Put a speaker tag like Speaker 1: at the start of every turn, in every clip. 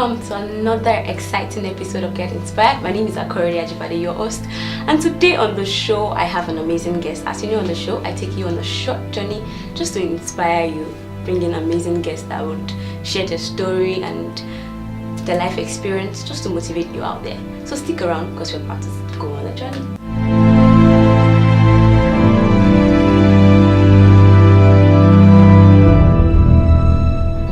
Speaker 1: welcome to another exciting episode of Get Inspired. My name is Harcourt, your host, and today on the show I have an amazing guest. As you know, on the show I take you on a short journey just to inspire you, bring in amazing guests that would share their story and their life experience just to motivate you out there. So stick around because we're about to go on a journey.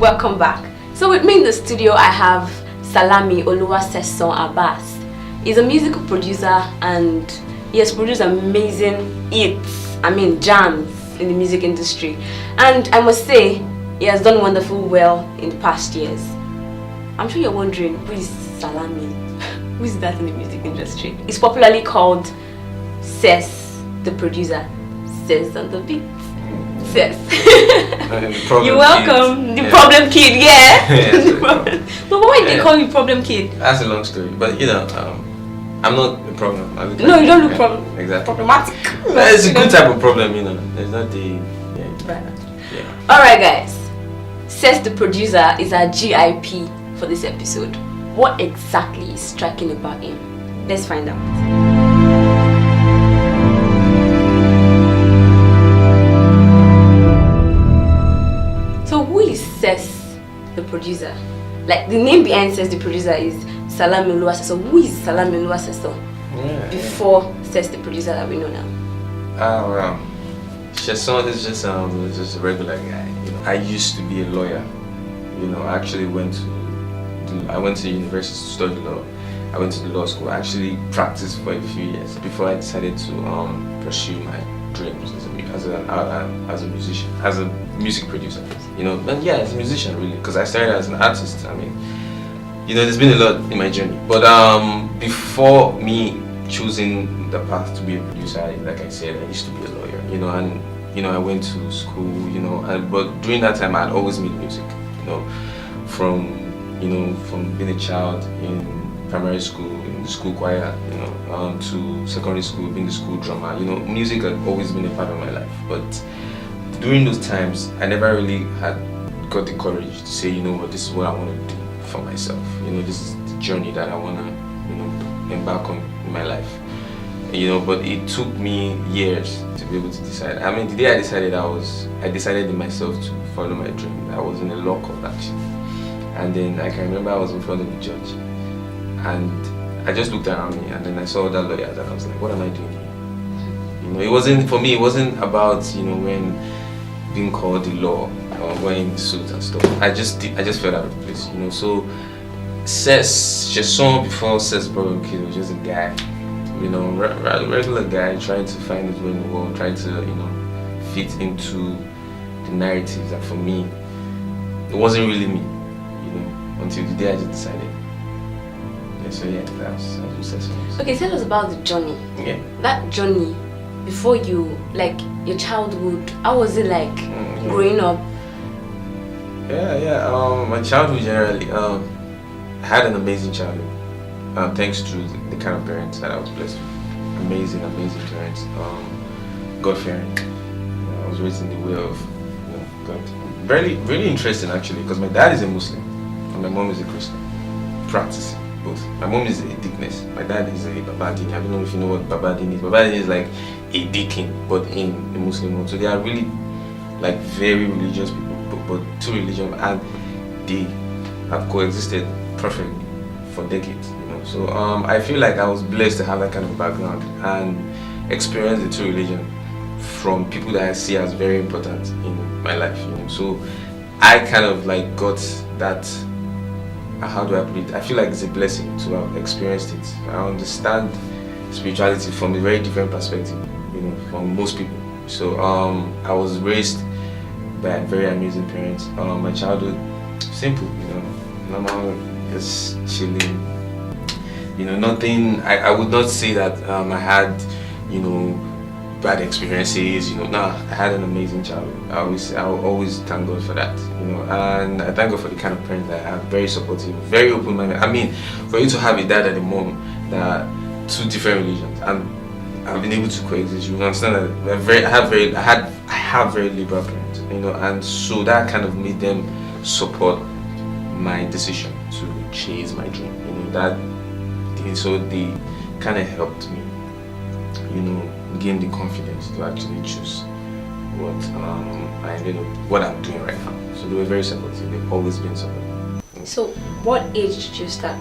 Speaker 1: Welcome back. So with me in the studio I have Salami Oluwasesan Abbas. He's a musical producer and he has produced amazing hits, jams in the music industry. And I must say, he has done wonderful well in the past years. I'm sure you're wondering, who is Salami? Who is that in the music industry? He's popularly called Sess the producer. Sess on the beat. Sess. You're welcome. The problem kid, yeah. But why they call you problem kid?
Speaker 2: That's a long story, but I'm not a problem.
Speaker 1: No, you don't look
Speaker 2: exactly
Speaker 1: problematic.
Speaker 2: It's a good type of problem, There's not the
Speaker 1: Alright guys, Sess the producer is our GIP for this episode. What exactly is striking about him? Let's find out. So who is Sess the producer? Like the name behind Sess the producer is Salami Oluwasesan. So who is Salami Oluwasesan before Sess the producer that we know now?
Speaker 2: Well, Sesan is just a regular guy. I used to be a lawyer. I actually went to university to study law. I went to the law school. I actually practiced for a few years before I decided to pursue my dreams as a musician, as a music producer. And yeah, as a musician really, because I started as an artist. There's been a lot in my journey. But before me choosing the path to be a producer, like I said, I used to be a lawyer. And I went to school. But during that time, I had always made music. From being a child in primary school, in the school choir, to secondary school, being the school drummer. Music had always been a part of my life. But during those times, I never really had got the courage to say, this is what I want to do for myself. This is the journey that I want to, embark on in my life. But it took me years to be able to decide. The day I decided, I decided in myself to follow my dream. I was in a law court actually. And then I can remember I was in front of the judge. And I just looked around me and then I saw other lawyers and I was like, what am I doing here? It wasn't about, when being called the law or wearing suits and stuff. I just felt out of place, So Sess, Sesan before Sess The Problem Kid was just a guy, regular guy trying to find his way in the world, trying to, fit into the narrative that for me, it wasn't really me, until the day I just decided. So yeah, that's what Sess was.
Speaker 1: Okay, tell us about the journey.
Speaker 2: Yeah.
Speaker 1: That journey before you, like your childhood, how was it like growing up?
Speaker 2: Yeah. My childhood generally, I had an amazing childhood. Thanks to the kind of parents that I was blessed with. Amazing parents. God-fearing. I was raised in the way of God. Really interesting actually, because my dad is a Muslim and my mom is a Christian. Practicing both. My mom is a deaconess. My dad is a babadini. I don't know if you know what babadini is. Babadini is like a deacon, but in the Muslim world. So they are really like very religious people, but two religions, and they have coexisted perfectly for decades. So I feel like I was blessed to have that kind of background and experience the two religions from people that I see as very important in my life. So I kind of like got that. How do I put it? I feel like it's a blessing to have experienced it. I understand spirituality from a very different perspective, from most people. So I was raised by very amazing parents. My childhood, simple, normal, just chilling. Nothing. I would not say that I had, bad experiences. No, I had an amazing childhood. I will always thank God for that. And I thank God for the kind of parents that I have. Very supportive, very open-minded. For you to have a dad and a mom that are two different religions and I've been able to coexist, you understand that I have very liberal parents, and so that kind of made them support my decision to chase my dream. You know, so they kind of helped me, you know, gain the confidence to actually choose what I'm doing right now. So they were very supportive. They've always been supportive.
Speaker 1: So what age did you start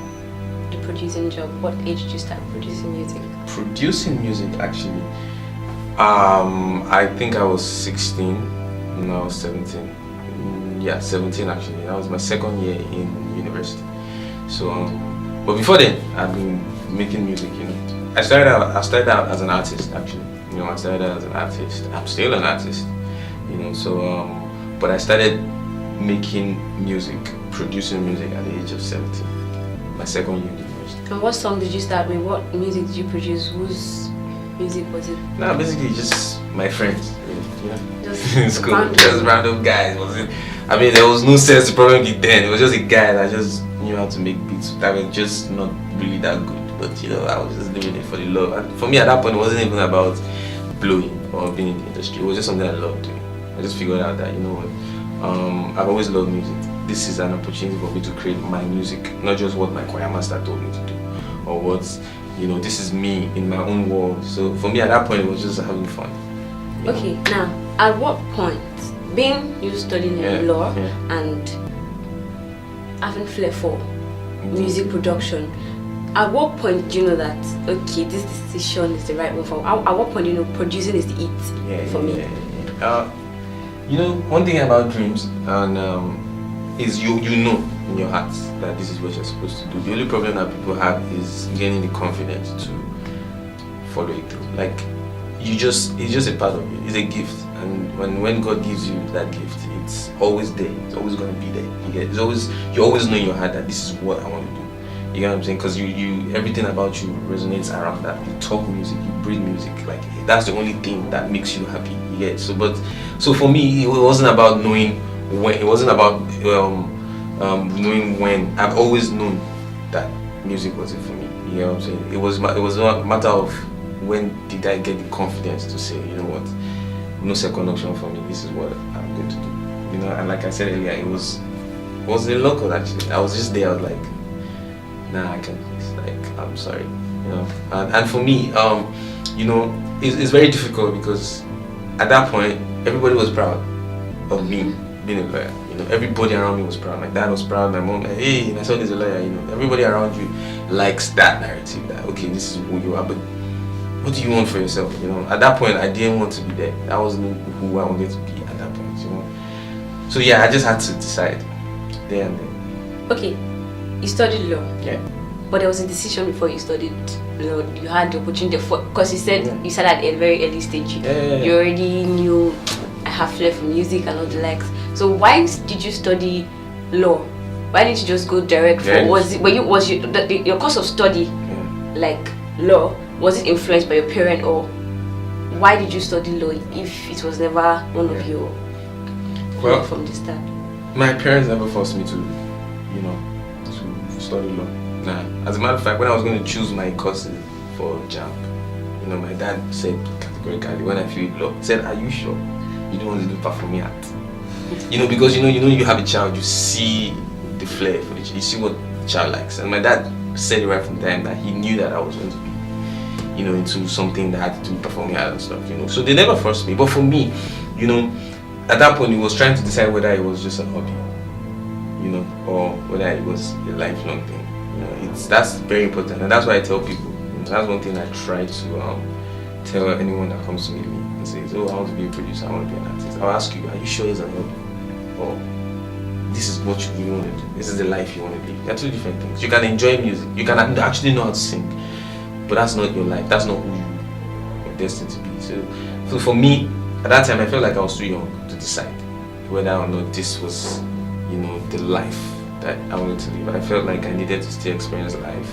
Speaker 1: the producing job? What age did you start producing music?
Speaker 2: Producing music, actually, I think I was 16 and I was 17. Yeah, 17 actually. That was my second year in university. So, but before then, I've been making music. You know, I started out as an artist actually. You know, I started out as an artist. I'm still an artist. You know, so but I started making music, producing music at the age of 17. My second year in university.
Speaker 1: And what song did you start with? What music did you produce? Whose music was it?
Speaker 2: No, basically just my friends. Really, you know,
Speaker 1: just
Speaker 2: in school, just random guys. Was it? I mean, there was no Sess The Problem Kid then. It was just a guy that just knew how to make beats. That was just not really that good, but you know, I was just doing it for the love. And for me, at that point, it wasn't even about blowing or being in the industry. It was just something I loved doing. I just figured out that, you know what, I've always loved music. This is an opportunity for me to create my music, not just what my choir master told me to do, or what, you know, this is me in my own world. So for me, at that point, it was just having fun.
Speaker 1: Okay, now, at what point, being you studying law and having flair for music production, at what point do you know that, okay, this decision is the right one for? At what point do you know producing is the it for me?
Speaker 2: You know, one thing about dreams and is you know in your heart that this is what you're supposed to do. The only problem that people have is gaining the confidence to follow it through. Like, it's just a part of you. It's a gift, and when God gives you that gift, it's always there. It's always going to be there. You always know in your heart that this is what I want to do. You know what I'm saying? Because you everything about you resonates around that. You talk music, you breathe music. Like, that's the only thing that makes you happy. Yeah. So for me, it wasn't about knowing when. It wasn't about knowing when. I've always known that music was it for me. You know what I'm saying? It was a matter of when did I get the confidence to say, you know what, no second option for me. This is what I'm going to do. You know, and like I said earlier, it wasn't local actually. I was just there. I was like, nah, I can't. It's like, I'm sorry. You know, and for me, you know, it's very difficult because at that point, everybody was proud of me being a lawyer. You know, everybody around me was proud. My dad was proud. My mom, hey, my son is a lawyer. You know, everybody around you likes that narrative. That okay, this is who you are, but what do you want for yourself? You know, at that point, I didn't want to be there. That wasn't who I wanted to be at that point. You know, so yeah, I just had to decide there and then.
Speaker 1: Okay, you studied law.
Speaker 2: Yeah.
Speaker 1: But there was a decision before you studied law. You had the opportunity because you said you started at a very early stage. You already knew I have flair for music and all the likes. So why did you study law? Why didn't you just go direct for? Your course of study, like law, was it influenced by your parent, or why did you study law if it was never one of your from the start?
Speaker 2: My parents never forced me to, you know, to study law. Nah. As a matter of fact, when I was going to choose my courses for JAMB, you know, my dad said categorically when I feel law, said, "Are you sure you don't want to do performing art?" You know, because you have a child, you see the flair for the child, you see what the child likes, and my dad said it right from the time that he knew that I was going to be, you know, into something that had to do with performing art and stuff. You know, so they never forced me. But for me, you know, at that point, he was trying to decide whether it was just a hobby, you know, or whether it was a lifelong thing. You know, that's very important, and that's why I tell people. You know, that's one thing I try to tell anyone that comes to meet me and says, "Oh, I want to be a producer. I want to be an artist." I'll ask you, "Are you sure it's a hobby, or this is what you really want to do? This is the life you want to live?" They're two different things. You can enjoy music. You can actually know how to sing, but that's not your life. That's not who you're destined to be. So for me, at that time, I felt like I was too young to decide whether or not this was, you know, the life that I wanted to live. I felt like I needed to still experience life,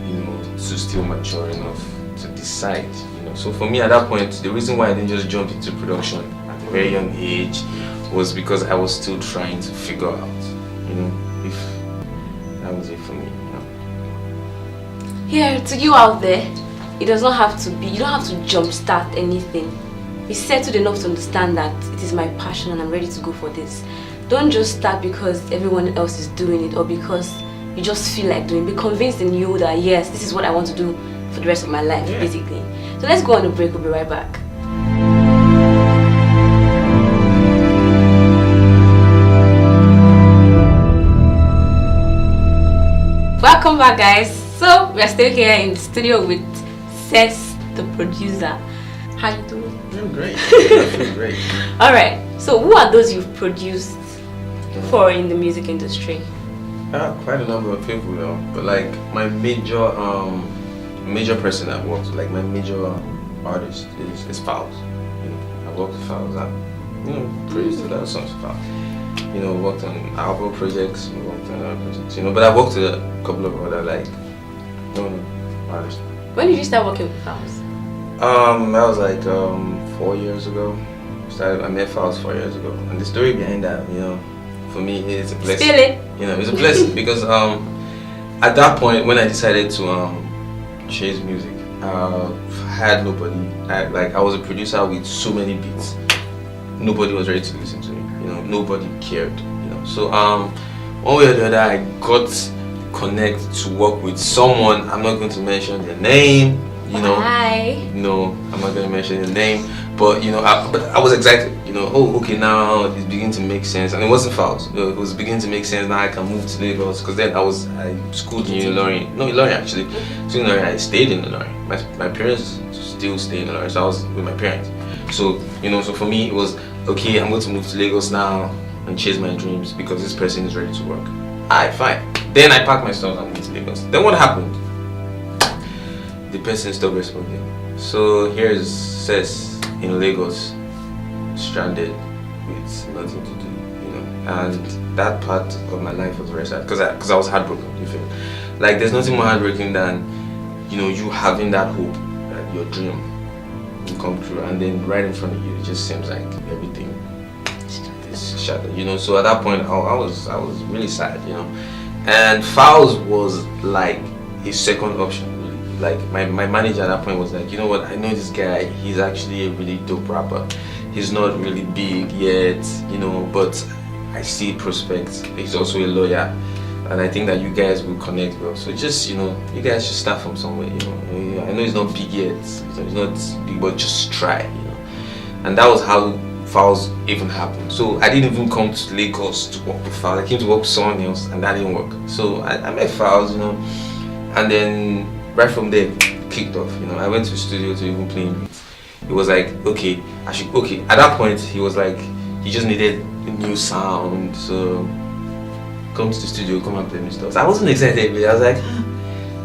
Speaker 2: you know, to still mature enough to decide, you know. So for me, at that point, the reason why I didn't just jump into production at a very young age was because I was still trying to figure out, you know, if that was it for me, you know.
Speaker 1: Here, to you out there, it does not have to be, you don't have to jumpstart anything. Be settled enough to understand that it is my passion and I'm ready to go for this. Don't just start because everyone else is doing it, or because you just feel like doing. Be convinced in you that yes, this is what I want to do for the rest of my life, basically. So let's go on a break. We'll be right back. Welcome back, guys. So we are still here in the studio with Sess, the producer. How you doing?
Speaker 2: I'm great. I feel great.
Speaker 1: All right. So who are those you've produced for in the music industry?
Speaker 2: Quite a number of people, though. But like my major person I've worked with, like my major artist is Fowls. You know, I worked with Fowls. I produced a lot of songs for Fowls. You know, worked on album projects, worked on other projects, you know, but I worked with a couple of other artists.
Speaker 1: When did you start working with Fowls?
Speaker 2: That was like 4 years ago. I met Fowls 4 years ago, and the story behind that, you know, for me it's a blessing.
Speaker 1: Spill it.
Speaker 2: You know, it's a blessing because at that point when I decided to chase music, I had nobody. I was a producer with so many beats. Nobody was ready to listen to me. You know, nobody cared. You know, so one way or the other, I got connected to work with someone. I'm not going to mention their name. You know, no, I'm not going to mention their name. But you know, I was excited. You know, oh, okay, now it's beginning to make sense, and it wasn't Fowls. It was beginning to make sense. Now I can move to Lagos because then I schooled in Ilorin. No, Ilorin actually. So in Ilorin, I stayed in Ilorin. My parents still stay in Ilorin, so I was with my parents. So you know, so for me it was okay. I'm going to move to Lagos now and chase my dreams because this person is ready to work. Alright, fine. Then I packed my stuff and moved to Lagos. Then what happened? The person stopped responding. So here's Sess in Lagos, stranded with nothing to do, you know. And that part of my life was very sad because I was heartbroken. You feel like there's nothing more heartbreaking than, you know, you having that hope that your dream will come true, and then right in front of you, it just seems like everything is shattered, you know. So at that point, I was really sad, you know. And Fowls was like a second option. Like my manager at that point was like, you know what, I know this guy, he's actually a really dope rapper. He's not really big yet, you know, but I see prospects. He's also a lawyer, and I think that you guys will connect well. So just, you know, you guys should start from somewhere, you know. I know he's not big yet, he's not big, but just try, you know. And that was how Fowls even happened. So I didn't even come to Lagos to work with Fowls. I came to work with someone else, and that didn't work. So I met Fowls, you know, and then right from there, kicked off. You know, I went to the studio to even play beats. It was like, okay, at that point, he was like, he just needed a new sound. So come to the studio, come and play me stuff. So I wasn't excited, but I was like,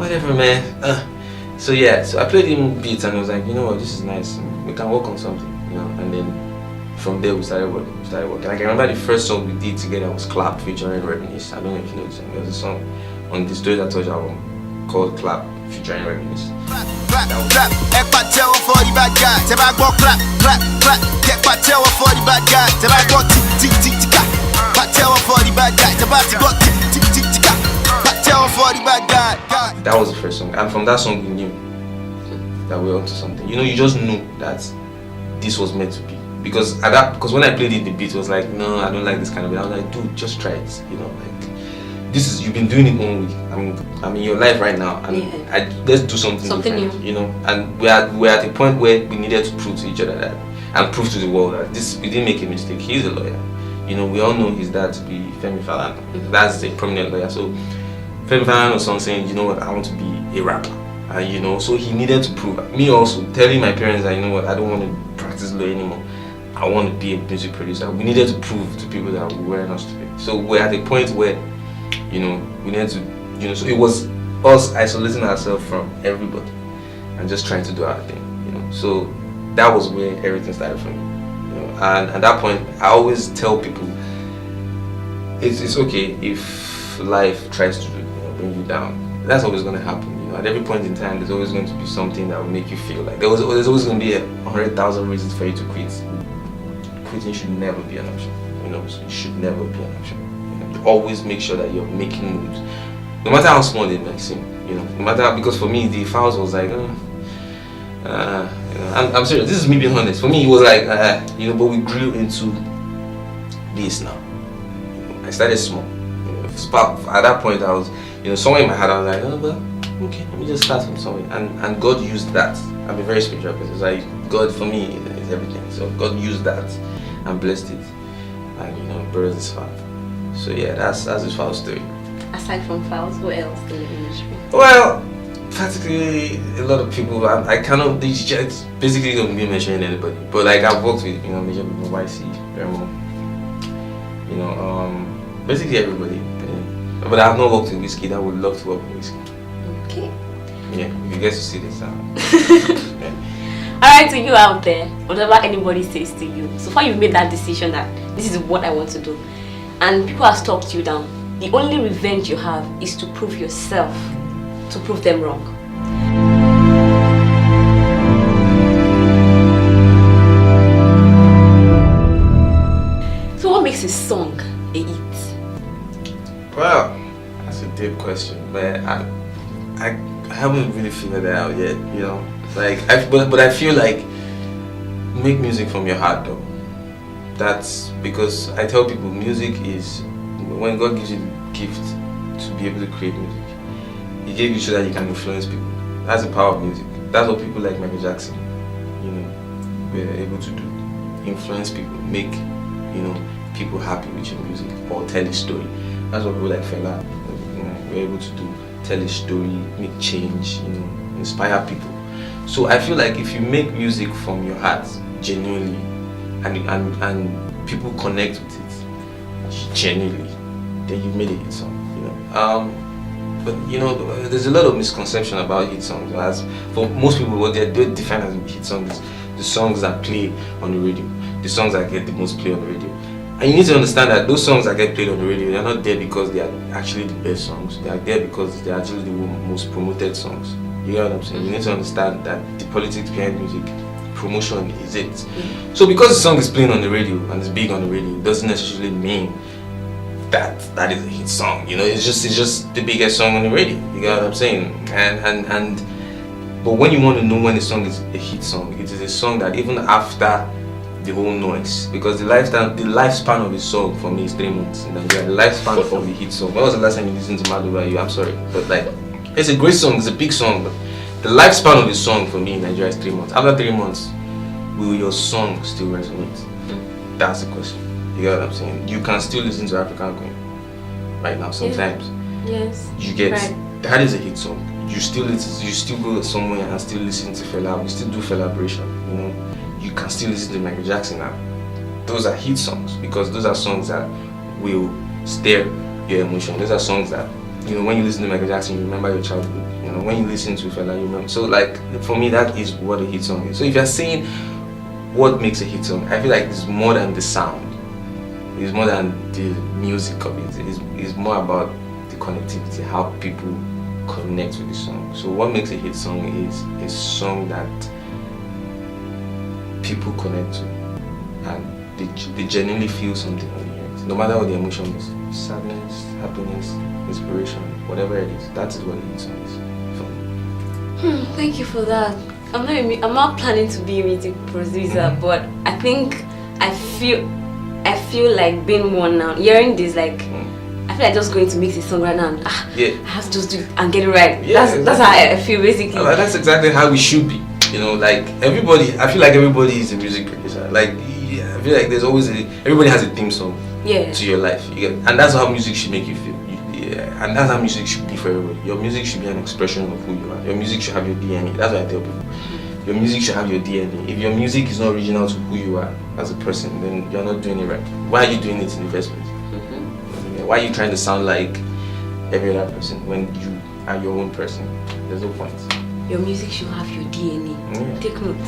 Speaker 2: whatever, man. So yeah, so I played him beats, and I was like, you know what, this is nice. We can work on something, you know. And then from there, we started working. Like, I remember the first song we did together was Clap featuring Reminisce. I don't know if you know this song. There was a song on the Story That Touch album called Clap featuring Reminisce.
Speaker 3: Clap, clap, get patel for the bad guy. Say back go clap, clap, clap, get patel for the bad guy. Say back go tick, tick, tick, tick, patel for the bad guy. Say back go tick, tick, tick, tick, patel for the bad guy.
Speaker 2: That was the first song, and from that song we knew that we were onto something. You know, you just knew that this was meant to be. Because when I played it, the beat was like, no, I don't like this kind of beat. I was like, dude, just try it. You know, like, you've been doing it 1 week. I'm in your life right now, and let's do something different, new. You know. And we're at a point where we needed to prove to each other that, and prove to the world that we didn't make a mistake. He's a lawyer. You know, we all know his dad to be Femi Falana. That's a prominent lawyer. So Femi Falana was saying, you know what, I want to be a rapper. And you know, so he needed to prove. Me also telling my parents that, you know what, I don't want to practice law anymore. I want to be a music producer. We needed to prove to people that we weren't stupid. So we're at a point where, you know, we needed to, you know, so it was us isolating ourselves from everybody and just trying to do our thing, you know. So that was where everything started for me, you know. And at that point, I always tell people, it's okay if life tries to, you know, bring you down. That's always going to happen. You know, at every point in time, there's always going to be something that will make you feel like there's always going to be 100,000 reasons for you to quit. Quitting should never be an option, you know. So it should never be an option. You know, you always make sure that you're making moves, no matter how small they may seem. You know, no matter, because for me the Fowls was like, you know, I'm serious. This is me being honest. For me, it was like, you know, but we grew into this now. You know, I started small. You know, at that point, I was you know, somewhere in my heart I was like, oh well, okay, let me just start from somewhere, and God used that. I'm a very spiritual person. It's like God for me is everything. So God used that and blessed it, and you know, brought us far. So yeah, that's his foul story.
Speaker 1: Aside from files, who else in the industry?
Speaker 2: Well, practically a lot of people. I cannot. They just basically don't be mentioning anybody. But like I've worked with, you know, major people, YC, Remo, you know, basically everybody. Yeah. But I've not worked with Whiskey. I would love to work with Whiskey.
Speaker 1: Okay.
Speaker 2: Yeah, if you get to see this. Yeah.
Speaker 1: Alright, to you out there, whatever anybody says to you, so far you've made that decision that this is what I want to do, and people have talked you down. The only revenge you have is to prove yourself, to prove them wrong. So what makes a song a hit?
Speaker 2: Well, that's a deep question, but I haven't really figured that out yet. You know, like but I feel like make music from your heart though. That's because I tell people music is when God gives you the gift to be able to create music. He gave you so that you can influence people. That's the power of music. That's what people like Michael Jackson, you know, were able to do. Influence people, make, you know, people happy with your music or tell a story. That's what people like Fela, you know, were able to do. Tell a story, make change, you know, inspire people. So I feel like if you make music from your heart genuinely and people connect with it genuinely, then you've made a hit song, you know. But you know, there's a lot of misconception about hit songs. As for most people, what they define as hit songs is the songs that play on the radio, the songs that get the most play on the radio. And you need to understand that those songs that get played on the radio, they're not there because they are actually the best songs. They are there because they're actually the most promoted songs. You know what I'm saying? You need to understand that the politics behind music, promotion is it. So because the song is playing on the radio and it's big on the radio, it doesn't necessarily mean that is a hit song. You know, it's just the biggest song on the radio. You know what I'm saying? But when you want to know when a song is a hit song, it is a song that even after the whole noise, because the lifespan of a song for me is 3 months in Nigeria. The lifespan of a hit song. When was the last time you listened to Mad Over You? I'm sorry, but like, it's a great song, it's a big song, but the lifespan of a song for me in Nigeria is 3 months. After 3 months, will your song still resonate? That's the question. You get what I'm saying? You can still listen to African Queen right now sometimes.
Speaker 1: Yes.
Speaker 2: You get
Speaker 1: right.
Speaker 2: That is a hit song. You still go somewhere and still listen to Fela. We still do Felabration, you know. You can still listen to Michael Jackson now. Those are hit songs because those are songs that will stir your emotion. Those are songs that, you know, when you listen to Michael Jackson, you remember your childhood. You know, when you listen to Fela, you remember. So like, for me, that is what a hit song is. So if you're saying what makes a hit song, I feel like it's more than the sound. It's more than the music of it. It's more about the connectivity, how people connect with the song. So what makes a hit song is a song that people connect to and they genuinely feel something on the earth. No matter what the emotion is, sadness, happiness, inspiration, whatever it is, that is what a hit song is for me.
Speaker 1: Thank you for that. I'm not planning to be a music producer, but I think I feel like being one now. Hearing this, like I feel like just going to mix a song right now and I have to just do it and get it right.
Speaker 2: Yeah,
Speaker 1: that's how I feel basically.
Speaker 2: That's exactly how we should be. You know, like everybody, I feel like everybody is a music producer. Like I feel like there's always everybody has a theme song to your life. And that's how music should make you feel. And that's how music should be for everybody. Your music should be an expression of who you are. Your music should have your DNA. That's what I tell people. Your music should have your DNA. If your music is not original to who you are as a person, then you're not doing it right. Why are you doing it in the first place? Why are you trying to sound like every other person when you are your own person? There's no point.
Speaker 1: Your music should have your DNA. Take note.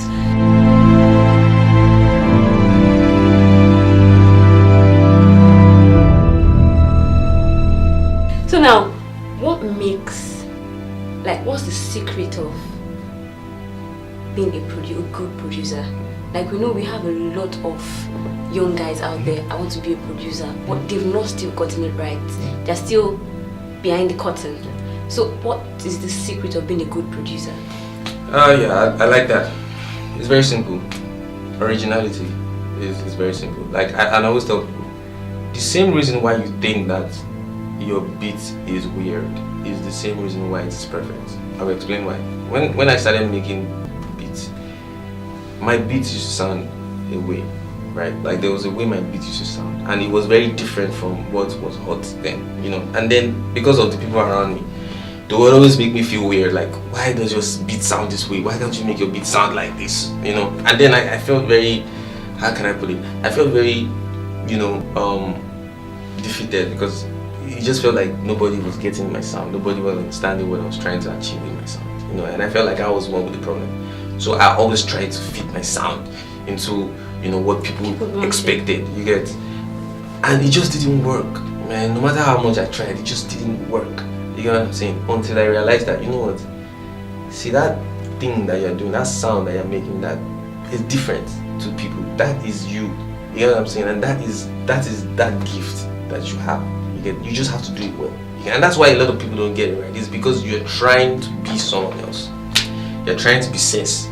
Speaker 1: So now, what's the secret of being a good producer? Like we know we have a lot of young guys out there, I want to be a producer, but they've not still gotten it right. They're still behind the curtain. So what is the secret of being a good producer?
Speaker 2: I like that. It's very simple. Originality is very simple. Like I always tell people, the same reason why you think that your beat is weird is the same reason why it's perfect. I will explain why. When I started making beats, my beats used to sound a way, right? Like there was a way my beats used to sound, and it was very different from what was hot then, you know. And then because of the people around me, they would always make me feel weird, like, why does your beat sound this way? Why can't you make your beat sound like this? You know? And then I felt very, how can I put it? I felt very, you know, defeated, because it just felt like nobody was getting my sound. Nobody was understanding what I was trying to achieve in my sound, you know? And I felt like I was one with the problem. So I always tried to fit my sound into, you know, what people expected, you get? And it just didn't work, man. No matter how much I tried, it just didn't work. You know what I'm saying? Until I realized that, you know what? See, that thing that you're doing, that sound that you're making, that is different to people. That is you. You know what I'm saying? And that is that gift that you have. You just have to do it well. And that's why a lot of people don't get it right. It's because you're trying to be someone else. You're trying to be Sess.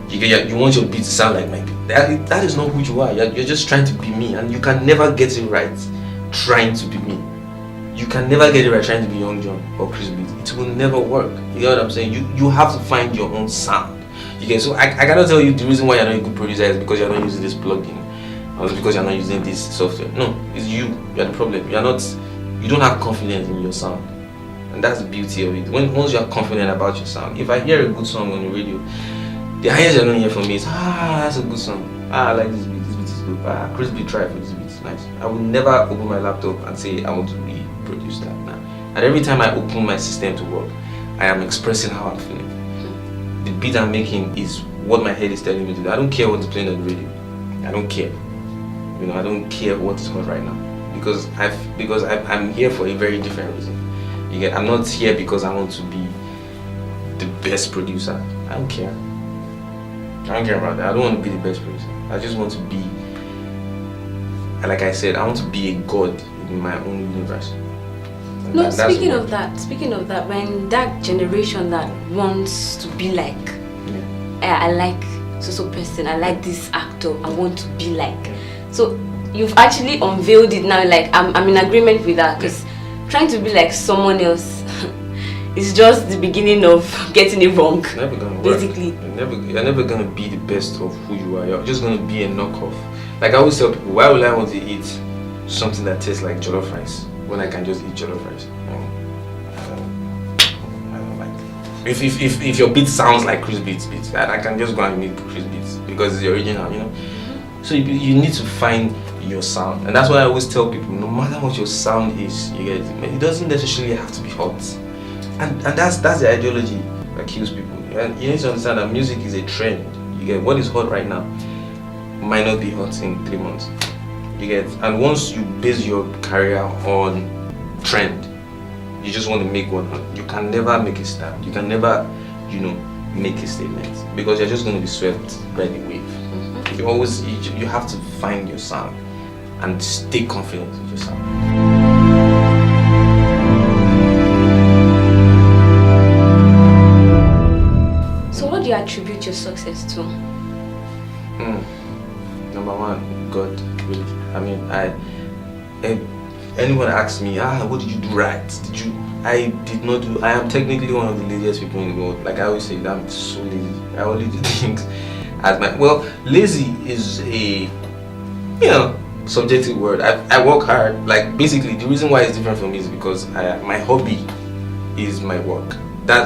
Speaker 2: You want your beat to sound like my beat. That is not who you are. You're just trying to be me, and you can never get it right trying to be me. You can never get it right trying to be Young John or Chris Beat. It will never work. You know what I'm saying? You have to find your own sound. You get? So I cannot tell you the reason why you're not a good producer is because you're not using this plugin, or it's because you're not using this software. No, it's you. You're the problem. You don't have confidence in your sound, and that's the beauty of it. Once you are confident about your sound, if I hear a good song on the radio, the highest you're gonna hear from me is, that's a good song. I like this beat. This beat is good. Chris Beat tried for this beat. It's nice. I will never open my laptop and say I want to reproduce that now. And every time I open my system to work, I am expressing how I'm feeling. The beat I'm making is what my head is telling me to do. I don't care what's playing on the radio. I don't care. You know, I don't care what is hot right now, because I'm here for a very different reason. You get? I'm not here because I want to be the best producer. I don't care. I don't care about that. I don't want to be the best producer. I just want to be, like I said, I want to be a god in my own universe.
Speaker 1: No, speaking of that, when that generation that wants to be like, I like so person, I like this actor, I want to be like. So you've actually unveiled it now. Like I'm in agreement with that, because trying to be like someone else is just the beginning of getting it wrong.
Speaker 2: It's never gonna work.
Speaker 1: Basically,
Speaker 2: you're never gonna be the best of who you are. You're just gonna be a knockoff. Like I always tell people, why would I want to eat something that tastes like jollof rice when I can just eat jollof rice? I don't like it. If your beat sounds like Chris Beats, I can just go and make Chris Beats because it's the original, you know. So you need to find your sound, and that's why I always tell people, no matter what your sound is, you get it doesn't necessarily have to be hot. And that's the ideology that kills people. And you need to understand that music is a trend. You get? What is hot right now might not be hot in 3 months. You get? And once you base your career on trend, you just want to make one. You can never make a stand. You can never, you know, make a statement, because you're just going to be swept by the wave. You have to find your sound and stay confident with your sound.
Speaker 1: Do you attribute your success to?
Speaker 2: Number one, God, really. I mean, anyone asks me, what did you do right? I did not do. I am technically one of the laziest people in the world. Like I always say, I'm so lazy. I only do things as lazy is a, you know, subjective word. I work hard. Like basically, the reason why it's different for me is because my hobby is my work.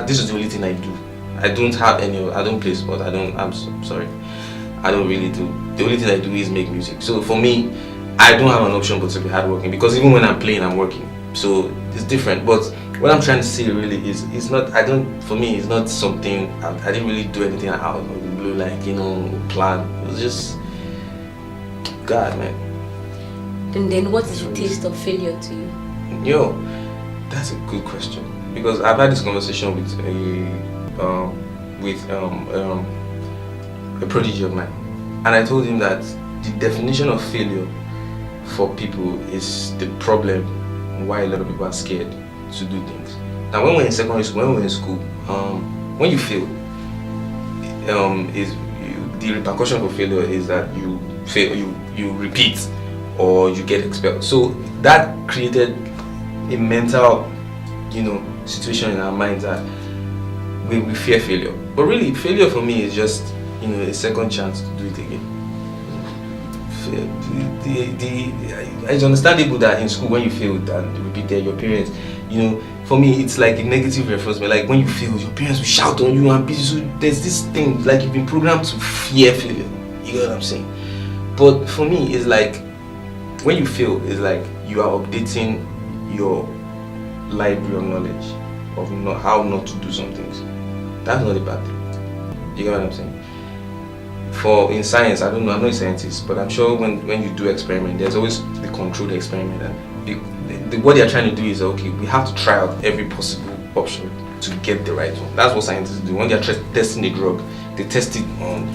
Speaker 2: This is the only thing I do. I don't have any. I don't play sports. I'm sorry. I don't really do. The only thing I do is make music. So for me, I don't have an option but to be hardworking, because even when I'm playing, I'm working. So it's different. But what I'm trying to say really is, it's not. For me, it's not something. I didn't really do anything out of the blue, like, you know, plan. It was just God, man.
Speaker 1: And then, what is the taste of failure to you?
Speaker 2: Yo, that's a good question, because I've had this conversation with a prodigy of mine, and I told him that the definition of failure for people is the problem why a lot of people are scared to do things. Now, when we're in secondary school, when we're in school, when you fail, the repercussion for failure is that you fail, you repeat, or you get expelled. So that created a mental, you know, situation in our minds that we fear failure. But really, failure for me is just, you know, a second chance to do it again. It's understandable that in school when you failed and repeated, your parents, you know, for me it's like a negative reinforcement. Like when you fail, your parents will shout on you and beat you. So there's this thing, like you've been programmed to fear failure. You know what I'm saying? But for me, it's like when you fail, it's like you are updating your library of knowledge of how not to do some things. That's not a bad thing. You know what I'm saying? For in science, I don't know, I'm not a scientist, but I'm sure when you do experiment, there's always the controlled experiment. And what they're trying to do is, okay, we have to try out every possible option to get the right one. That's what scientists do. When they're testing a drug, they test it on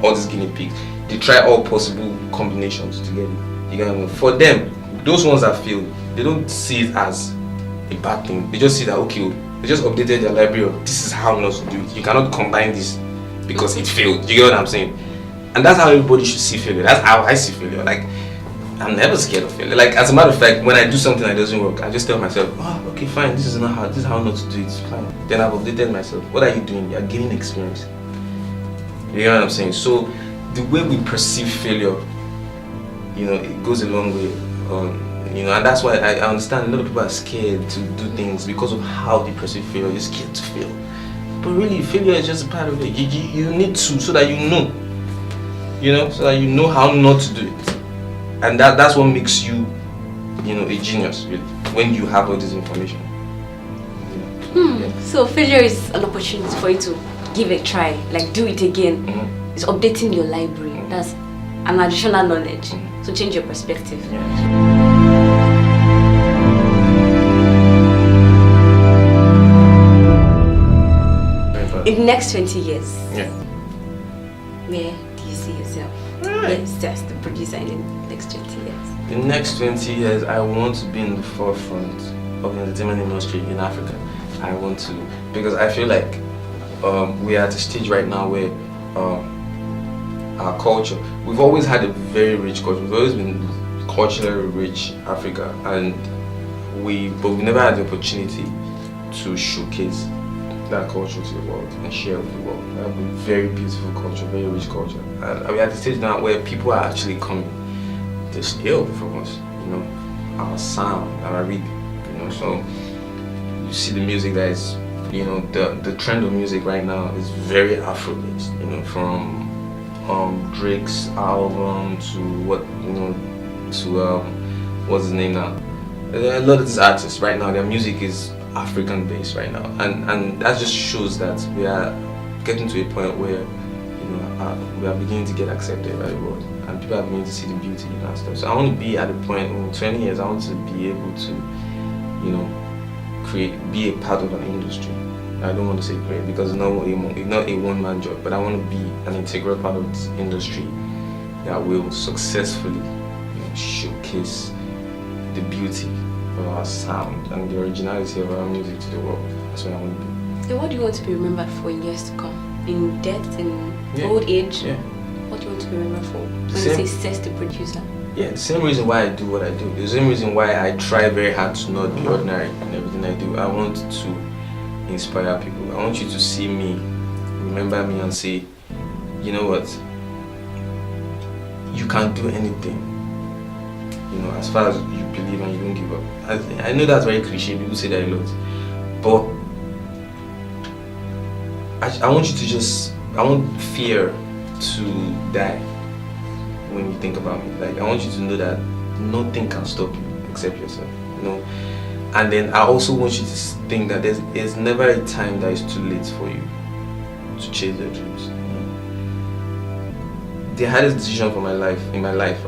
Speaker 2: all these guinea pigs. They try all possible combinations to get it. You know, for them, those ones that failed, they don't see it as a bad thing. They just see that, okay, they just updated their library of this is how not to do it. You cannot combine this because it failed. You get what I'm saying? And that's how everybody should see failure. That's how I see failure. Like, I'm never scared of failure. Like, as a matter of fact, when I do something that doesn't work, I just tell myself, oh, okay, fine, this is how not to do it. Fine. Then I've updated myself. What are you doing? You're gaining experience. You know what I'm saying? So the way we perceive failure, you know, it goes a long way. You know, and that's why I understand a lot of people are scared to do things because of how they perceive failure. You're scared to fail. But really, failure is just a part of it. You need to, so that you know. You know, so that you know how not to do it. And that's what makes you, you know, a genius, really, when you have all this information.
Speaker 1: Yeah. So failure is an opportunity for you to give a try, like do it again. It's updating your library. That's an additional knowledge. So change your perspective. In the next 20 years, where do you see yourself? Yes, Sess the producer in the next 20 years.
Speaker 2: In the next 20 years, I want to be in the forefront of the entertainment industry in Africa. I want to, because I feel like we are at a stage right now where our culture, we've always had a very rich culture. We've always been culturally rich, Africa, but we never had the opportunity to showcase that culture to the world and share with the world. We have a very beautiful culture, very rich culture. And we're at the stage now where people are actually coming to steal from us, you know, our sound, our rhythm, you know. So you see the music that is, you know, the trend of music right now is very Afro-based, you know, from Drake's album to what's his name now? A lot of these artists right now, their music is African based right now, and that just shows that we are getting to a point where, you know, we are beginning to get accepted by the world, and people are beginning to see the beauty in that stuff. So I want to be at a point in 20 years, I want to be able to, you know, be a part of an industry. I don't want to say great because it's not a one-man job, but I want to be an integral part of this industry that will successfully, you know, showcase the beauty of our sound and the originality of our music to the world. That's what I want to be.
Speaker 1: And what do you want to be remembered for in years to come? In death, in old age?
Speaker 2: Yeah.
Speaker 1: What do you want to be remembered for? When you say Sess the producer?
Speaker 2: Yeah, the same reason why I do what I do. The same reason why I try very hard to not be ordinary in everything I do. I want to inspire people. I want you to see me, remember me and say, you know what? You can do anything. You know, as far as you believe and you don't give up. I know that's very cliche, people say that a lot, but I want you to I want fear to die when you think about me. Like, I want you to know that nothing can stop you except yourself, you know. And then I also want you to think that there's never a time that is too late for you to chase your dreams. The hardest decision for in my life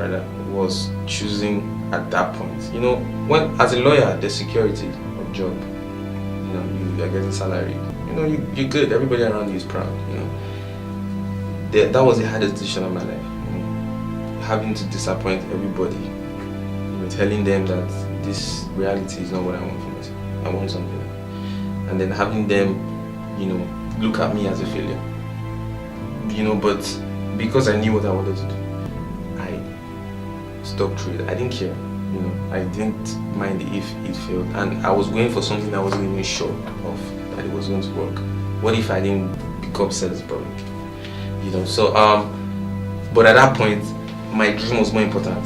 Speaker 2: was choosing at that point. You know, when as a lawyer, there's security of job. You know, you are getting salary. You know, you're good. Everybody around you is proud. You know, that was the hardest decision of my life. You know, having to disappoint everybody. You know, telling them that this reality is not what I want from it. I want something, and then having them, you know, look at me as a failure. You know, but because I knew what I wanted to do, I stuck through it. I didn't care. You know, I didn't mind if it failed, and I was going for something I wasn't even sure of that it was going to work. What if I didn't become Sess The Problem Kid? You know, so but at that point, my dream was more important,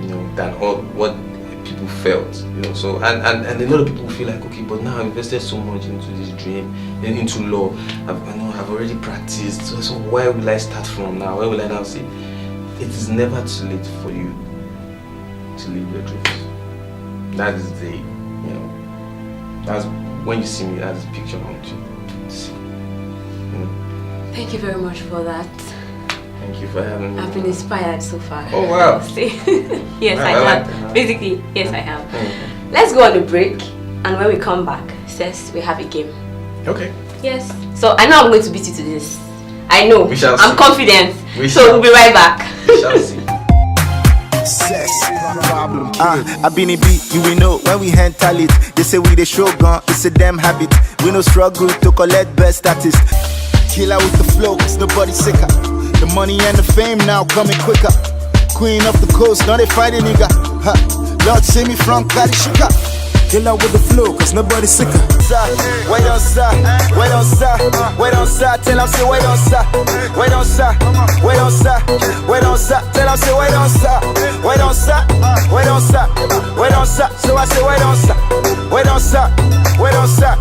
Speaker 2: you know, than all what people felt, you know. So and a lot of people feel like, okay, but now I've invested so much into this dream, into law. I've already practiced. So why will I start from now? Where will I now say? It is never too late for you to live your dreams. That is the, you know, that's when you see me. That's the picture I want you to see. You know?
Speaker 1: Thank you very much for that.
Speaker 2: Thank you for having me.
Speaker 1: I've been inspired so far.
Speaker 2: Oh wow!
Speaker 1: Yes, I have. Basically, yes, I have. Let's go on a break, and when we come back, Sess, we have a game.
Speaker 2: Okay.
Speaker 1: Yes. So I know I'm going to beat you to this. I know.
Speaker 2: We shall
Speaker 1: I'm
Speaker 2: see.
Speaker 1: confident. We'll be right back.
Speaker 2: We shall see.
Speaker 3: Sess Problem Kid. I been a beat, you will know when we handle it. They say we the show gun, it's a damn habit. We no struggle to collect best artists. Killer with the flow, cause nobody sicker. The money and the fame now coming quicker. Queen of the coast, now they fight a nigga. Ha. Lord save me from Kalishika. Killer with the flow, cause nobody sicker. Wait on sir, wait on sir, wait on sir. Tell them say wait on sir, wait on sir, wait on sir, wait on sir. Tell them say wait on sir, wait on sir, wait on sir, wait on sir. So I say wait on sir, wait on sir, wait on sir,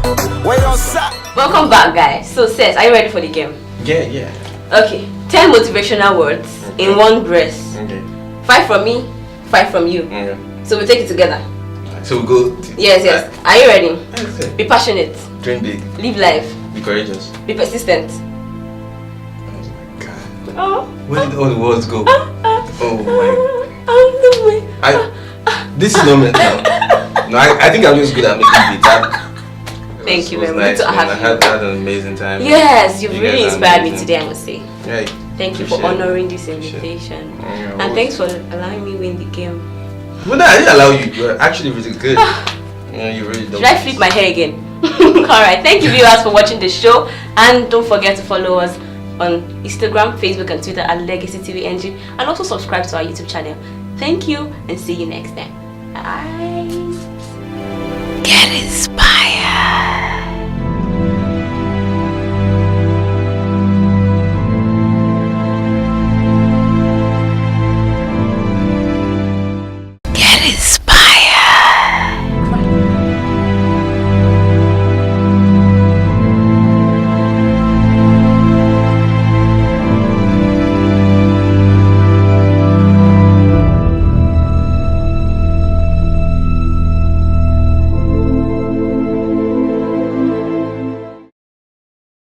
Speaker 3: wait on sir.
Speaker 1: Welcome back, guys. So Sess, are you ready for the game?
Speaker 2: Yeah.
Speaker 1: Okay. 10 motivational words in one breath.
Speaker 2: Okay.
Speaker 1: 5 from me, 5 from you.
Speaker 2: Okay.
Speaker 1: So we take it together.
Speaker 2: So we go.
Speaker 1: Yes. Are you ready?
Speaker 2: Yes.
Speaker 1: Be passionate.
Speaker 2: Dream big.
Speaker 1: Live life.
Speaker 2: Be courageous.
Speaker 1: Be persistent.
Speaker 2: Oh my God.
Speaker 1: Oh.
Speaker 2: Where did all the words go? Oh my.
Speaker 1: I'm the way.
Speaker 2: This is not meant now. No, I think I'm just good at making beats.
Speaker 1: Thank you very much.
Speaker 2: Nice,
Speaker 1: Good to have
Speaker 2: I had an amazing time.
Speaker 1: Yes, you've
Speaker 2: You
Speaker 1: really
Speaker 2: guys are
Speaker 1: inspired me
Speaker 2: amazing.
Speaker 1: today, I must say.
Speaker 2: Yeah,
Speaker 1: Thank you for honoring this invitation. And thanks for allowing me win the game.
Speaker 2: Well, no, I didn't allow you. You're actually really good. You really don't.
Speaker 1: Should I flip my hair again? Alright, thank you viewers for watching the show. And don't forget to follow us on Instagram, Facebook and Twitter at LegacyTV NG. And also subscribe to our YouTube channel. Thank you and see you next time. Bye. Get inspired.